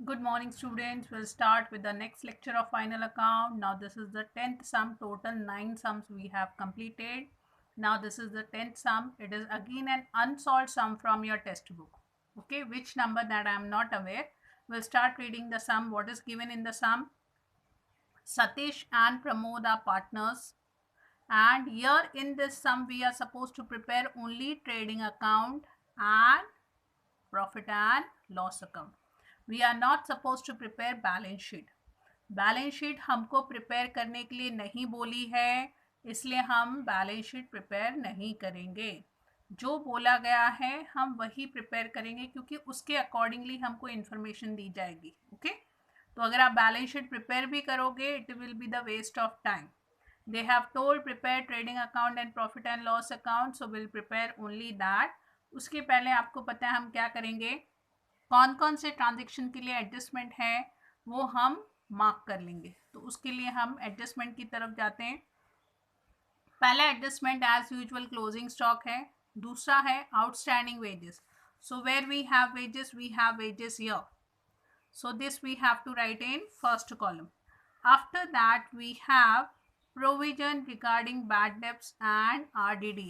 Good morning, students. We'll start with the next lecture of final account. Now, this is the 10th sum. Total 9 sums we have completed. Now, this is the 10th sum. It is again an unsolved sum from your textbook. Okay, which number that I am not aware. We'll start reading the sum. What is given in the sum? Satish and Pramod are partners. And here in this sum, we are supposed to prepare only trading account and profit and loss account. We are not supposed to prepare balance sheet. Balance sheet हमको prepare करने के लिए नहीं बोली है, इसलिए हम balance sheet prepare नहीं करेंगे. जो बोला गया है हम वही प्रिपेयर करेंगे क्योंकि उसके अकॉर्डिंगली हमको इन्फॉर्मेशन दी जाएगी. ओके, तो अगर आप बैलेंस शीट प्रिपेयर भी करोगे it will be the waste of time. They have told prepare trading account and profit and loss account, so we'll prepare only that. उसके पहले आपको पता है हम क्या करेंगे, कौन कौन से ट्रांजेक्शन के लिए एडजस्टमेंट है वो हम मार्क कर लेंगे. तो उसके लिए हम एडजस्टमेंट की तरफ जाते हैं. पहला adjustment as usual closing stock है. दूसरा है outstanding wages. So where we have wages here. So this we have to write in first column. After that we have provision regarding bad debts and RDD.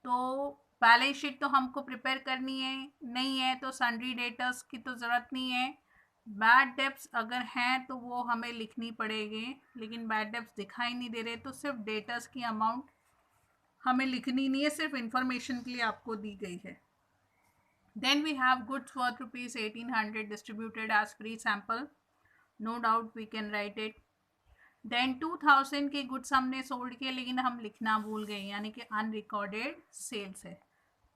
तो balance sheet तो हमको prepare करनी है नहीं है तो सन्ड्री डेटर्स की तो ज़रूरत नहीं है. बैड डेब्ट्स अगर हैं तो वो हमें लिखनी पड़ेगी, लेकिन बैड डेब्ट्स दिखाई नहीं दे रहे तो सिर्फ डेटर्स की अमाउंट हमें लिखनी नहीं है, सिर्फ इंफॉर्मेशन के लिए आपको दी गई है. Then we have goods worth rupees 1800 distributed as free sample. No doubt we can write it. Then 2000 के गुड्स हमने सोल्ड किए लेकिन हम लिखना भूल गए, यानी कि अनरिकॉर्डेड सेल्स है.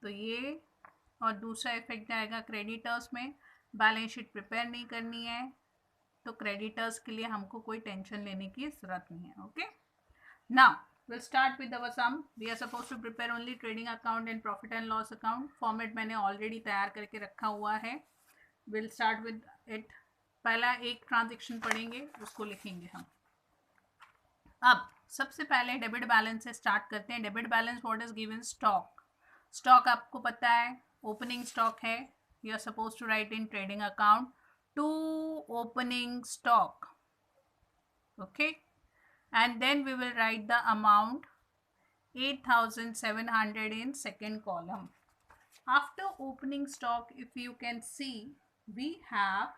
तो ये और दूसरा इफेक्ट आएगा क्रेडिटर्स में. बैलेंस शीट प्रिपेयर नहीं करनी है तो क्रेडिटर्स के लिए हमको कोई टेंशन लेने की ज़रूरत नहीं है. Okay, now we'll start with our sum. We are supposed to prepare only trading account and profit and loss account. Format मैंने ऑलरेडी तैयार करके रखा हुआ है. We'll start with it. पहला एक ट्रांजेक्शन पढ़ेंगे, उसको लिखेंगे हम. अब सबसे पहले डेबिट बैलेंस से स्टार्ट करते हैं. Debit balance what is given? Stock. Stock आपको पता है ओपनिंग स्टॉक है. You are suppose to write in trading account to opening stock. Okay, and then we will write the amount 8700 in second column. After opening stock, if you can see, we have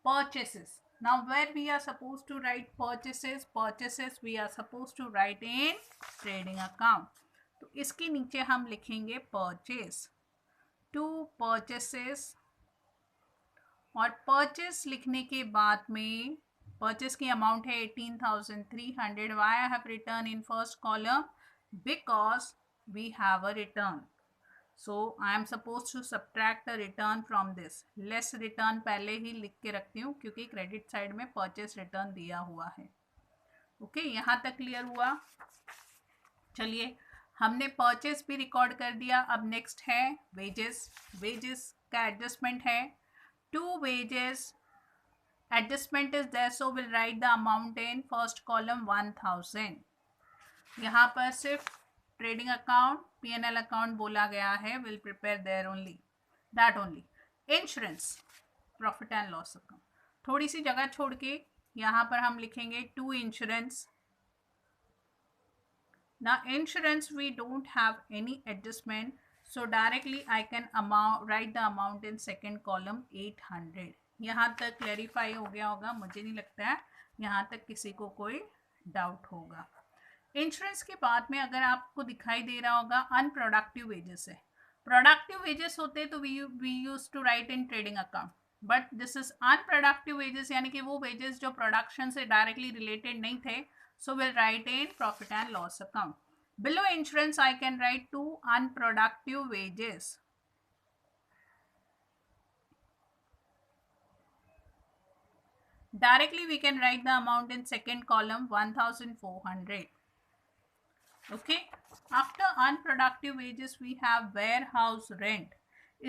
purchases. Now where we are supposed to write purchases we are supposed to write in trading account. तो इसके नीचे हम लिखेंगे purchase, two purchases. और purchase लिखने के बाद में परचेस की अमाउंट है 18,300. Why I have written in first column? Because we have a return. So I am suppose to subtract the return from this. Less return पहले ही लिख के रखती हूँ क्योंकि क्रेडिट साइड में परचेस रिटर्न दिया हुआ है. ओके, यहाँ तक क्लियर हुआ? चलिए, हमने परचेस भी रिकॉर्ड कर दिया. अब नेक्स्ट है वेजेस. वेजेस का एडजस्टमेंट है. Two wages adjustment is there, so we'll write the amount in first column 1000. यहाँ पर सिर्फ ट्रेडिंग अकाउंट P&L अकाउंट बोला गया है. Will prepare there only that only. Insurance profit and loss account थोड़ी सी जगह छोड़ के यहाँ पर हम लिखेंगे to insurance. Now insurance we don't have any adjustment, so directly I can write the amount in second column 800. यहाँ तक क्लैरिफाई हो गया होगा, मुझे नहीं लगता है यहाँ तक किसी को कोई डाउट होगा. इंश्योरेंस के बाद में अगर आपको दिखाई दे रहा होगा अनप्रोडक्टिव वेजेस है. प्रोडक्टिव वेजेस होते तो we use to write in trading account, but this is unproductive wages, यानी कि वो वेजेस जो प्रोडक्शन से डायरेक्टली रिलेटेड नहीं थे. So we'll write in profit and loss account. Below insurance I can write two unproductive wages. Directly we can write the amount in second column 1400. Okay. After unproductive wages we have warehouse rent.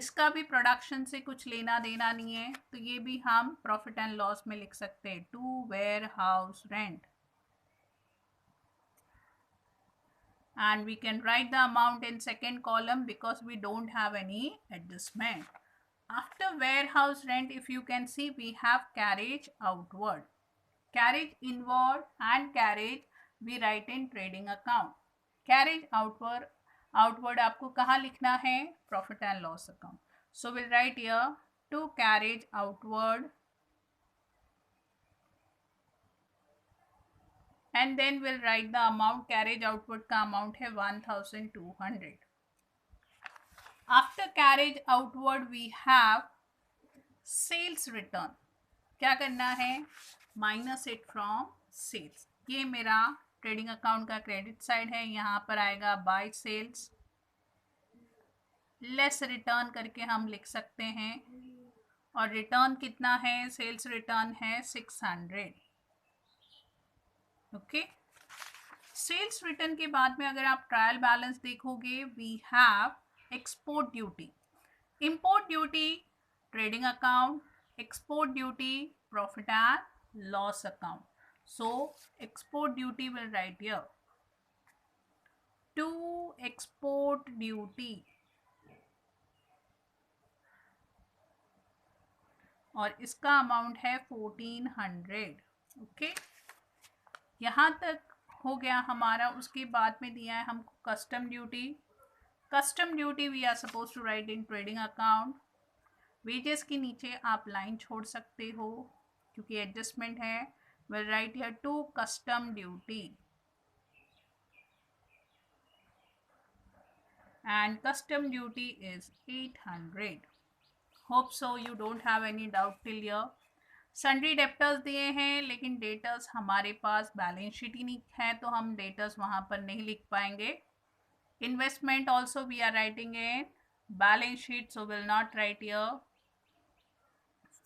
इसका भी production से कुछ लेना देना नहीं है तो ये भी हम प्रॉफिट एंड लॉस में लिख सकते हैं. To warehouse rent. And we can write the amount in second column because we don't have any adjustment. After warehouse rent, if you can see, we have carriage outward, carriage inward and carriage we write in trading account. Carriage outward आपको कहाँ लिखना है? Profit and loss account. So we'll write here to carriage outward, and then we'll write the amount. Carriage outward का amount है 1200. After carriage outward we have sales return. क्या करना है? Minus it from sales. ये मेरा trading account का credit side है. यहाँ पर आएगा बाय सेल्स, लेस रिटर्न करके हम लिख सकते हैं. और रिटर्न कितना है? सेल्स रिटर्न है 600. ओके. सेल्स रिटर्न के बाद में अगर आप ट्रायल बैलेंस देखोगे, we have export duty, import duty trading account, export duty profit and loss account. So export duty will write here to export duty, और इसका अमाउंट है 1400. ओके, यहाँ तक हो गया हमारा. उसके बाद में दिया है हमको custom duty. Custom duty we are suppose to write in trading account. Wages के नीचे आप लाइन छोड़ सकते हो क्योंकि एडजस्टमेंट है. Will write here to custom duty, and custom duty is 800. Hope so you don't have any doubt till here. Sundry debtors दिए हैं, लेकिन डेटर्स हमारे पास बैलेंस शीट ही नहीं है, तो हम डेटर्स वहाँ पर नहीं लिख पाएंगे. Investment also we are writing in balance sheet, so will not write here.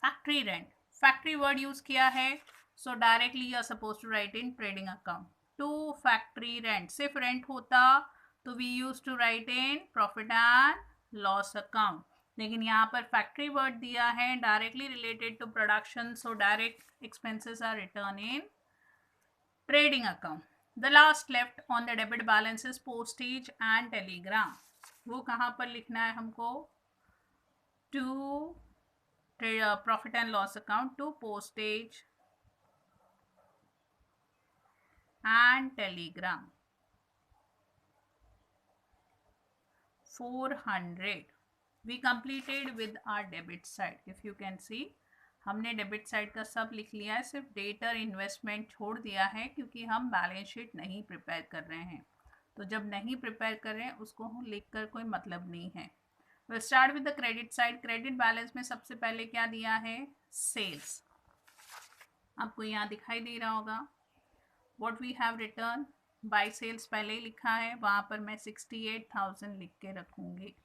Factory rent, factory word use किया है, सो directly you are suppose to write in trading account to factory rent. सिर्फ rent होता तो we use to write in profit and loss account, लेकिन यहाँ पर factory word दिया है directly related to production, so direct expenses are written in trading account. The last left on the debit balance is postage and telegram. वो कहाँ पर लिखना है हमको? To profit and loss account to postage and telegram 400. we completed with our debit side. if you can see, हमने debit side का सब लिख लिया है, सिर्फ डेटर इन्वेस्टमेंट छोड़ दिया है क्योंकि हम बैलेंस शीट नहीं प्रिपेयर कर रहे हैं. तो जब नहीं प्रिपेयर कर रहे हैं उसको हम लिख कर कोई मतलब नहीं है. We'll start with the credit side. Credit balance में सबसे पहले क्या दिया है? सेल्स. आपको यहाँ दिखाई दे रहा होगा. What we have written by sales पहले ही लिखा है, वहाँ पर मैं 68,000 लिख के रखूँगी.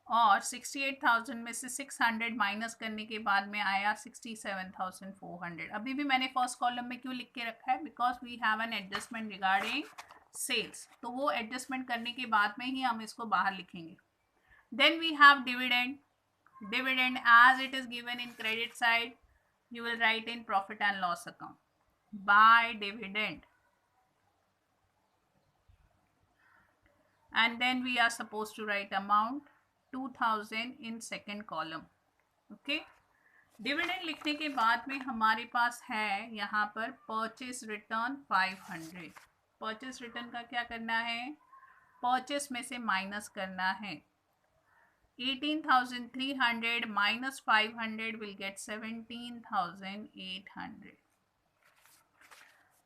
और 68,000 में से 600 माइनस करने के बाद में आया 67,400. अभी भी मैंने फर्स्ट कॉलम में क्यों लिख के रखा है? Because we have an adjustment regarding sales. तो वो एडजस्टमेंट करने के बाद में ही हम इसको बाहर लिखेंगे. Then we have dividend. Dividend as it is given in credit side, you will write in profit and loss account. By dividend. And then we are supposed to write amount 2000 in second column. Okay. Dividend लिखने के बाद में हमारे पास है यहाँ पर purchase return 500. Purchase return का क्या करना है? Purchase में से माइनस करना है. 18,300 minus 500 will get 17,800.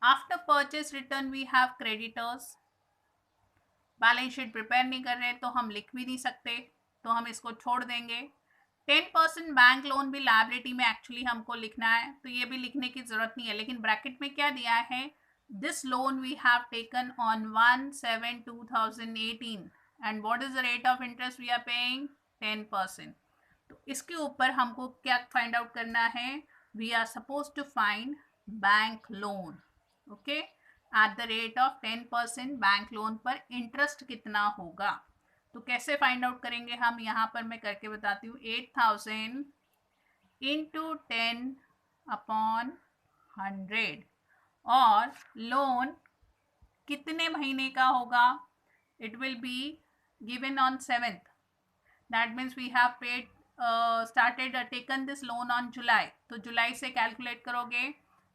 After purchase return we have creditors. Balance sheet prepare नहीं कर रहे तो हम लिख भी नहीं सकते, तो हम इसको छोड़ देंगे. 10% बैंक लोन भी लायबिलिटी में एक्चुअली हमको लिखना है, तो ये भी लिखने की जरूरत नहीं है. लेकिन ब्रैकेट में क्या दिया है? This loan we have taken on 1/7/2018 and what is the rate of interest we are paying? 10%. तो इसके ऊपर हमको क्या फाइंड आउट करना है? We are suppose to find bank loan. Okay, at the rate of 10% bank loan पर interest कितना होगा. तो कैसे फाइंड आउट करेंगे हम? यहाँ पर मैं करके बताती हूँ. 8,000 इंटू 10/100. और लोन कितने महीने का होगा? It will be given on 7th. That means we have paid started taken this loan on July, तो जुलाई से कैलकुलेट करोगे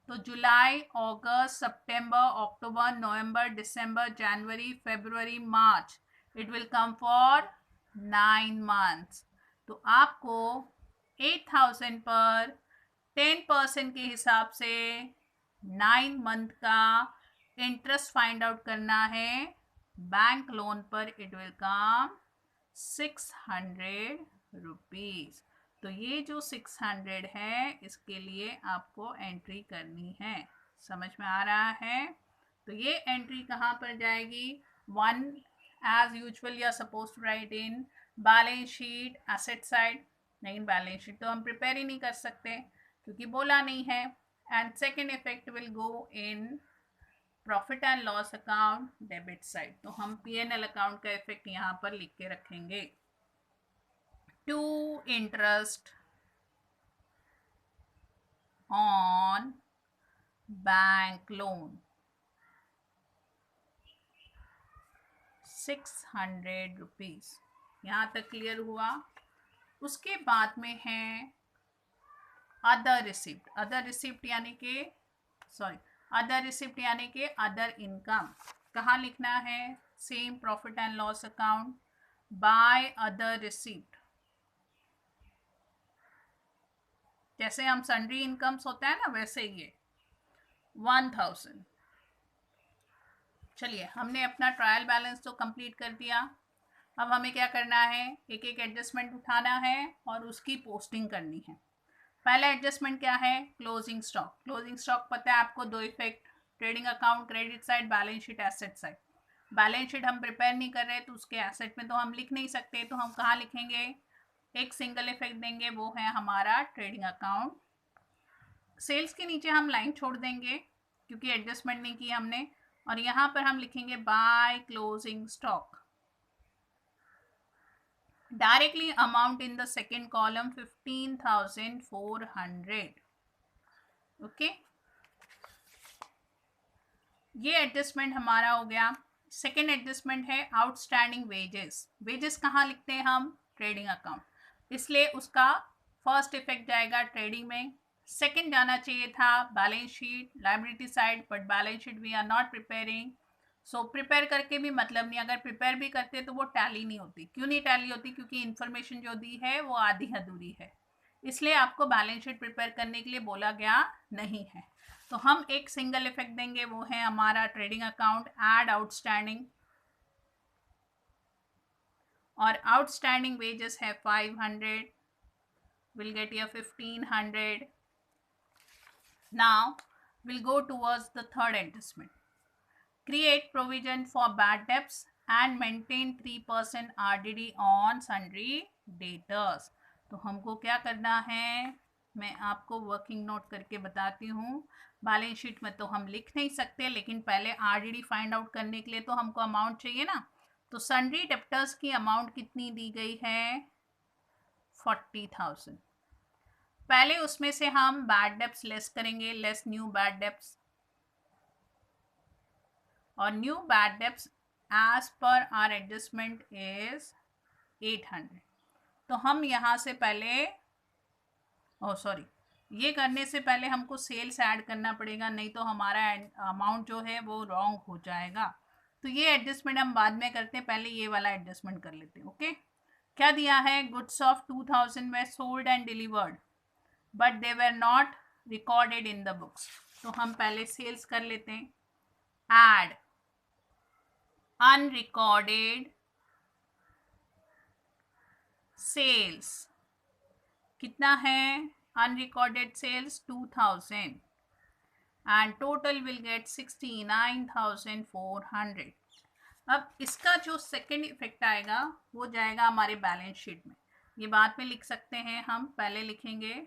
तो जुलाई, अगस्त, सितंबर, अक्टूबर, नवंबर, दिसंबर, जनवरी, फरवरी, मार्च, it will come for 9 months. तो आपको 8,000 पर 10% के हिसाब से 9 मंथ का इंटरेस्ट फाइंड आउट करना है। बैंक लोन पर इट विल कम 600 रुपीज। तो ये जो 600 है इसके लिए आपको एंट्री करनी है। समझ में आ रहा है? तो ये एंट्री कहाँ पर जाएगी? One, as usual you are suppose to write in balance sheet asset side, लेकिन बैलेंस शीट तो हम प्रिपेयर ही नहीं कर सकते क्योंकि बोला नहीं है। And second effect will go in profit and loss account debit side. तो हम P&L अकाउंट का इफेक्ट यहाँ पर लिख के रखेंगे। To interest on bank loan 600 rupees. यहाँ तक क्लियर हुआ? उसके बाद में है अदर रिसिप्ट। अदर रिसिप्ट यानी के अदर रिसिप्ट यानी के अदर इनकम। कहाँ लिखना है? Same profit and loss account, by other receipt. जैसे हम सन्ड्री इनकम्स होता है ना, वैसे ये 1000। चलिए, हमने अपना ट्रायल बैलेंस तो कंप्लीट कर दिया। अब हमें क्या करना है? एक एक एडजस्टमेंट उठाना है और उसकी पोस्टिंग करनी है। पहला एडजस्टमेंट क्या है? Closing stock. क्लोजिंग स्टॉक पता है आपको, दो effect, trading account credit side, balance sheet asset side. Balance sheet हम प्रिपेयर नहीं कर रहे तो उसके एसेट में तो हम लिख नहीं सकते, तो हम कहाँ लिखेंगे? एक सिंगल इफेक्ट देंगे, वो है हमारा ट्रेडिंग अकाउंट। सेल्स के नीचे हम लाइन छोड़ देंगे क्योंकि एडजस्टमेंट नहीं की हमने, और यहाँ पर हम लिखेंगे by closing stock. Directly amount in the second column 15,400। Okay, ये एडजस्टमेंट हमारा हो गया। सेकेंड एडजस्टमेंट है आउटस्टैंडिंग वेजेस। वेजेस कहाँ लिखते हैं हम? ट्रेडिंग अकाउंट, इसलिए उसका फर्स्ट इफेक्ट जाएगा ट्रेडिंग में। सेकेंड जाना चाहिए था balance sheet, liability side, but balance sheet we are not preparing, so prepare करके भी मतलब नहीं। अगर प्रिपेयर भी करते तो वो टैली नहीं होती। क्यों नहीं टैली होती? क्योंकि इन्फॉर्मेशन जो दी है वो आधी अधूरी है, इसलिए आपको बैलेंस शीट प्रिपेयर करने के लिए बोला गया नहीं है। तो हम एक सिंगल इफेक्ट देंगे, वो है हमारा ट्रेडिंग अकाउंट, एड आउटस्टैंडिंग, और आउटस्टैंडिंग वेजेस है 500, will get here 1500। Now will go towards the third adjustment, create provision for bad debts and maintain 3% RDD on sundry debtors। तो हमको क्या करना है? मैं आपको वर्किंग नोट करके बताती हूँ। बैलेंस शीट में तो हम लिख नहीं सकते, लेकिन पहले RDD फाइंड आउट करने के लिए तो हमको अमाउंट चाहिए ना। तो सन्ड्री डेप्टर्स की अमाउंट कितनी दी गई है? 40,000। पहले उसमें से हम बैड डेप्स लेस करेंगे, लेस न्यू बैड डेप्स, और new bad debts as per our adjustment is 800। तो हम यहाँ से पहले ये करने से पहले हमको सेल्स ऐड करना पड़ेगा, नहीं तो हमारा अमाउंट जो है वो रॉन्ग हो जाएगा। तो ये एडजस्टमेंट हम बाद में करते हैं, पहले ये वाला एडजस्टमेंट कर लेते हैं। ओके, क्या दिया है? गुड्स ऑफ 2000 में sold and delivered but they were not recorded in the books. तो हम पहले सेल्स कर लेते हैं। एड unrecorded sales कितना है? unrecorded sales 2000 and total will get 69,400। अब इसका जो सेकेंड इफेक्ट आएगा वो जाएगा हमारे बैलेंस शीट में। ये बाद में लिख सकते हैं हम, पहले लिखेंगे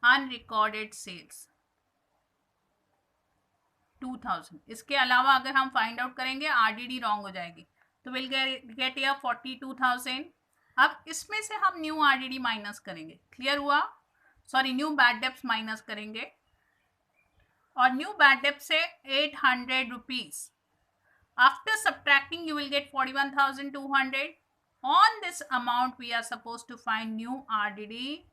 unrecorded sales 2000। इसके अलावा अगर हम फाइंड आउट करेंगे RDD रॉन्ग हो जाएगी, तो विल गेट हियर 42,000। अब इसमें से हम न्यू RDD माइनस करेंगे, क्लियर हुआ? न्यू बैड डेप्स माइनस करेंगे, और न्यू बैड डेप्स से 800 rupees. After subtracting you will get 41,200। On this amount we are suppose to find new RDD.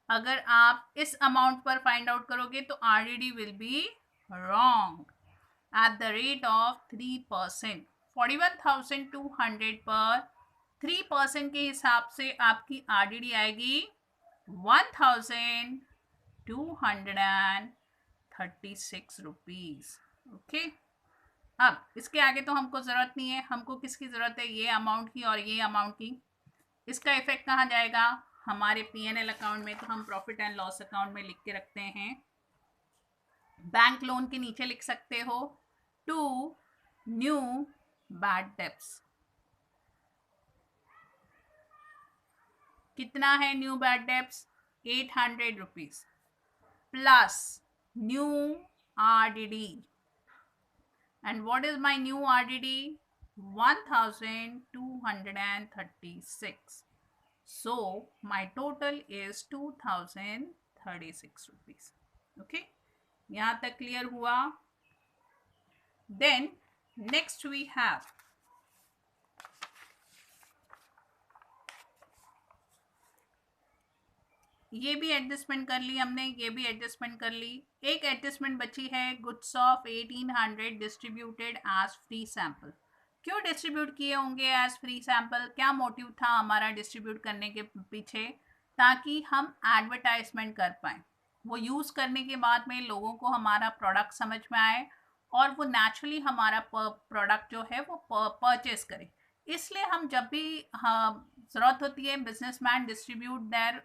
अगर आप इस अमाउंट पर फाइंड आउट करोगे तो RDD will be wrong at the rate of 3%. 41,200 पर 3% के हिसाब से आपकी आरडीडी आएगी 1,236 रुपीज. ओके, अब इसके आगे तो हमको ज़रूरत नहीं है. हमको किसकी ज़रूरत है? ये अमाउंट की और ये अमाउंट की. इसका इफेक्ट कहाँ जाएगा? हमारे पीएनएल अकाउंट में. तो हम प्रॉफिट एंड लॉस अकाउंट में लिख के रखते हैं. बैंक लोन के नीचे लिख सकते हो टू न्यू बैड डेब्ट्स. कितना है new bad debts? 800 rupees plus new RDD. And what is my new RDD? 1,236. So my total is 2,036 rupees. Okay, यहाँ तक क्लियर हुआ? Then next we have ये भी एडजस्टमेंट कर ली हमने, ये भी एडजस्टमेंट कर ली. एक एडजस्टमेंट बची है goods of 1800 distributed as free sample. क्यों डिस्ट्रीब्यूट किए होंगे एज फ्री सैंपल? क्या मोटिव था हमारा डिस्ट्रीब्यूट करने के पीछे? ताकि हम एडवर्टाइजमेंट कर पाए, वो यूज़ करने के बाद में लोगों को हमारा प्रोडक्ट समझ में आए और वो नेचुरली हमारा प्रोडक्ट जो है वो परचेज करे. इसलिए हम जब भी ज़रूरत होती है businessman distribute their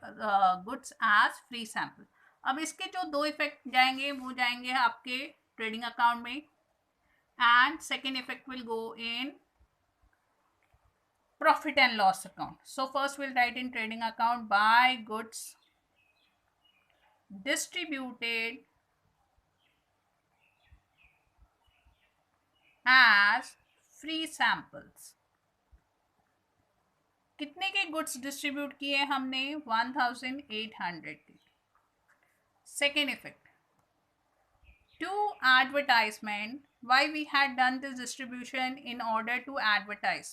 goods as free sample. अब इसके जो दो इफेक्ट जाएंगे वो जाएंगे आपके ट्रेडिंग अकाउंट में, and second effect will go in profit and loss account. So first we'll write in trading account, buy goods distributed as free samples. कितने के गुड्स डिस्ट्रीब्यूट किए हमने? 1,800 के. Second effect, to advertisement. Why we had done this distribution? In order to advertise.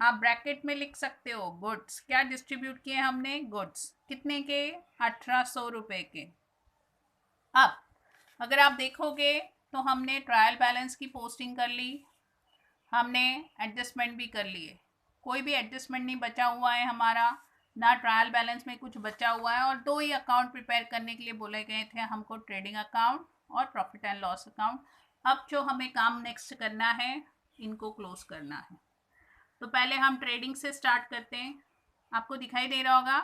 आप bracket में लिख सकते हो गुड्स. क्या डिस्ट्रीब्यूट किए हमने? गुड्स. कितने के? 1,800 रुपए के. अब अगर आप देखोगे तो हमने ट्रायल बैलेंस की पोस्टिंग कर ली, हमने एडजस्टमेंट भी कर लिए. कोई भी एडजस्टमेंट नहीं बचा हुआ है हमारा, ना ट्रायल बैलेंस में कुछ बचा हुआ है. और दो ही अकाउंट प्रिपेयर करने के लिए बोले गए थे हमको, ट्रेडिंग अकाउंट और प्रॉफिट एंड लॉस अकाउंट. अब जो हमें काम नेक्स्ट करना है, इनको क्लोज करना है. तो पहले हम ट्रेडिंग से स्टार्ट करते हैं. आपको दिखाई दे रहा होगा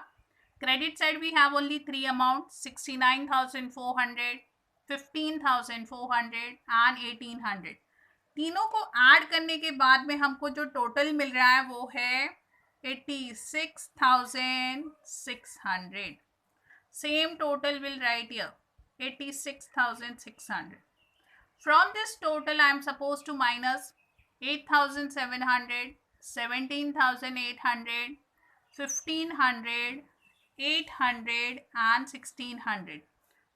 credit side we have only 3 amount, 69,400, 15,400 and 1,800. तीनों को ऐड करने के बाद में हमको जो टोटल मिल रहा है वो है 86,600. Same total will write here 86,600. From this total I am supposed to minus 8,700, 17,800, 1,500, 800 and 1,600.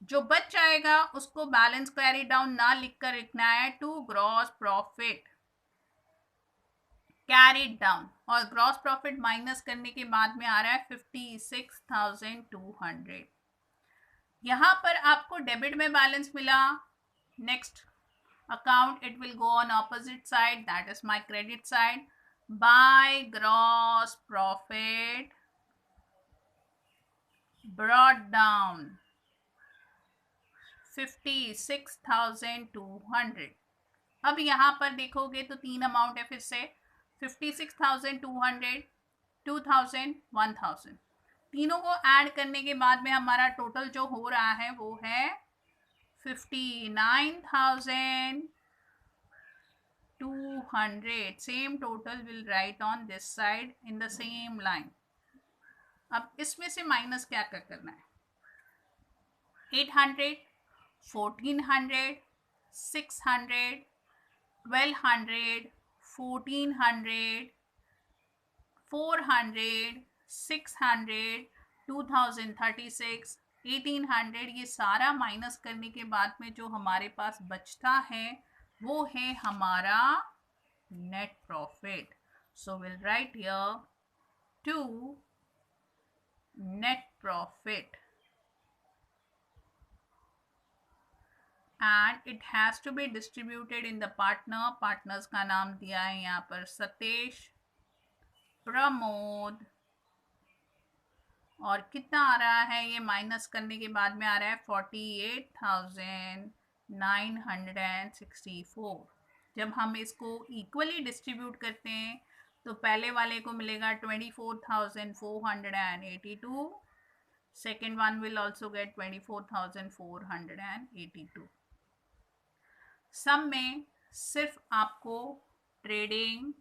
जो बच जाएगा उसको बैलेंस कैरी डाउन ना लिखकर लिखना है to gross profit carried down. और ग्रॉस प्रॉफिट माइनस करने के बाद में आ रहा है 56,200. यहाँ पर आपको डेबिट में बैलेंस मिला. Next account it will go on opposite side, that is my credit side. By gross profit brought down 56,200. अब यहाँ पर देखोगे तो तीन अमाउंट है फिर से, 56,200, 2,000, 1,000. तीनों को ऐड करने के बाद में हमारा टोटल जो हो रहा है वो है 59,200. Same total will write on this side in the same line. अब इसमें से माइनस क्या करना है? 800, 1,400, 600, 1,200, 1,400, 400, 600, 2,036, 1,800. ये सारा माइनस करने के बाद में जो हमारे पास बचता है वो है हमारा net profit. So we'll write here 2 net profit, and it has to be distributed in the partners का नाम दिया है यहाँ पर सतेश, प्रमोद, और कितना आ रहा है ये माइनस करने के बाद में आ रहा है 48,964। जब हम इसको इक्वली डिस्ट्रीब्यूट करते हैं तो पहले वाले को मिलेगा 24,482, second one will also get 24,482। सम में सिर्फ आपको ट्रेडिंग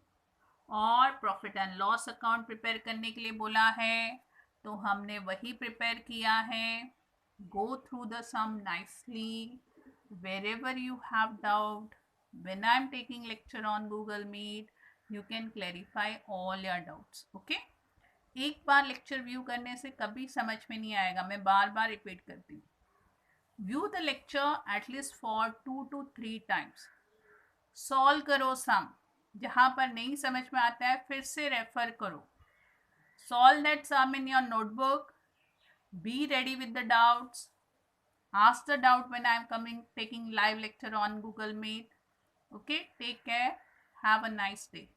और profit and loss account prepare करने के लिए बोला है, तो हमने वही प्रिपेयर किया है। Go through the sum nicely, wherever you have doubt, when I am taking lecture on Google Meet, you can clarify all your doubts. Okay? एक बार लेक्चर व्यू करने से कभी समझ में नहीं आएगा, मैं बार बार रिपीट करती हूँ। View the lecture at least for 2 to 3 times। Solve करो सम, जहाँ पर नहीं समझ में आता है फिर से रेफर करो। Solve that sum in your notebook. Be ready with the doubts. Ask the doubt when I am taking live lecture on Google Meet. Okay, take care. Have a nice day.